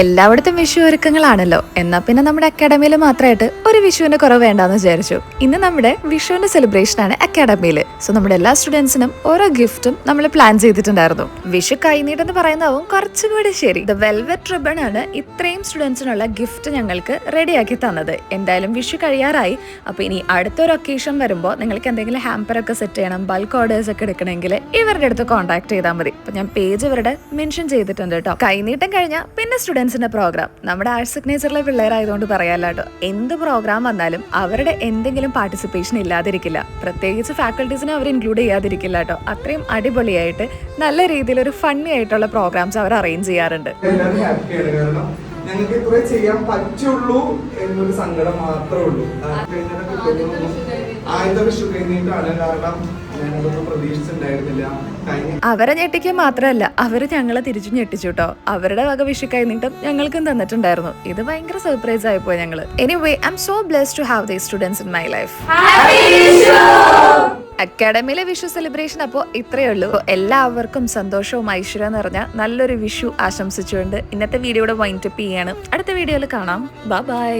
എല്ലായിടത്തും വിഷു ഒരുക്കങ്ങളാണല്ലോ. എന്നാ പിന്നെ നമ്മുടെ അക്കാഡമിയിൽ മാത്രമായിട്ട് ഒരു വിഷുവിന്റെ കുറവ് വേണ്ടാന്ന് വിചാരിച്ചു. ഇന്ന് നമ്മുടെ വിഷുവിന്റെ സെലിബ്രേഷൻ ആണ് അക്കാഡമിയിൽ. സോ നമ്മുടെ എല്ലാ സ്റ്റുഡൻസിനും ഓരോ ഗിഫ്റ്റും നമ്മൾ പ്ലാൻ ചെയ്തിട്ടുണ്ടായിരുന്നു. വിഷു കൈനീട്ടെന്ന് പറയുന്നതാവും കുറച്ചുകൂടി ശരി. ദ വെൽവെറ്റ് റിബൺ ആണ് ഇത്രയും സ്റ്റുഡൻസിനുള്ള ഗിഫ്റ്റ് ഞങ്ങൾക്ക് റെഡിയാക്കി തന്നത്. എന്തായാലും വിഷു കഴിയാറായി. അപ്പൊ ഇനി അടുത്തൊരു ഒക്കേഷൻ വരുമ്പോൾ നിങ്ങൾക്ക് എന്തെങ്കിലും ഹാമ്പർ ഒക്കെ സെറ്റ് ചെയ്യണം, ബൾക്ക് ഓർഡേഴ്സ് ഒക്കെ എടുക്കണമെങ്കിൽ ഇവരുടെ അടുത്ത് കോൺടാക്ട് ചെയ്താൽ മതി. അപ്പൊ ഞാൻ പേജ് ഇവരുടെ മെൻഷൻ ചെയ്തിട്ടുണ്ട് കേട്ടോ. കൈനീട്ടം കഴിഞ്ഞാൽ പിന്നെ സ്റ്റുഡൻസിന്റെ പ്രോഗ്രാം. നമ്മുടെ ആർട്സ് സിഗ്നേച്ചറിലെ പിള്ളേരായതുകൊണ്ട് പറയാല്ലോ കേട്ടോ, എന്ത് പ്രോഗ്രാം വന്നാലും അവരുടെ എന്തെങ്കിലും പാർട്ടിസിപ്പേഷൻ ഇല്ലാതിരിക്കില്ല. പ്രത്യേകിച്ച് ഫാക്കൽറ്റീസിനെ അവർ ഇൻക്ലൂഡ് ചെയ്യാതിരിക്കില്ല കേട്ടോ. അത്രയും അടിപൊളിയായിട്ട് നല്ല രീതിയിൽ ഒരു ഫണ്ണി ആയിട്ടുള്ള പ്രോഗ്രാംസ് അവർ അറേഞ്ച് ചെയ്യാറുണ്ട്. ഞങ്ങൾക്ക് ഇത്രേ ചെയ്യാൻ പറ്റുള്ളൂ എന്നൊരു സങ്കടം മാത്രമേ ഉള്ളൂ. ആദ്യത്തെ വിഷു കഴിഞ്ഞിട്ടാണ്, കാരണം ഞാനതൊന്നും പ്രതീക്ഷിച്ചിട്ടുണ്ടായിരുന്നില്ല. അവരെ ഞെട്ടിക്കുക മാത്രമല്ല, അവര് ഞങ്ങളെ തിരിച്ചു ഞെട്ടിച്ചു കേട്ടോ. അവരുടെ വക വിഷു കഴിഞ്ഞിട്ടും ഞങ്ങൾക്കും തന്നിട്ടുണ്ടായിരുന്നു. ഇത് ഭയങ്കര സർപ്രൈസ് ആയിപ്പോയി ഞങ്ങള്. Anyway, I am so blessed to have these students in my life. അക്കാഡമിയിലെ വിഷു സെലിബ്രേഷൻ അപ്പോൾ ഇത്രയേ ഉള്ളൂ. എല്ലാവർക്കും സന്തോഷവും ഐശ്വര്യവും നിറഞ്ഞ നല്ലൊരു വിഷു ആശംസിച്ചുകൊണ്ട് ഇന്നത്തെ വീഡിയോയുടെ വൈൻഡപ്പ് ചെയ്യാണ്. അടുത്ത വീഡിയോയിൽ കാണാം. Bye bye.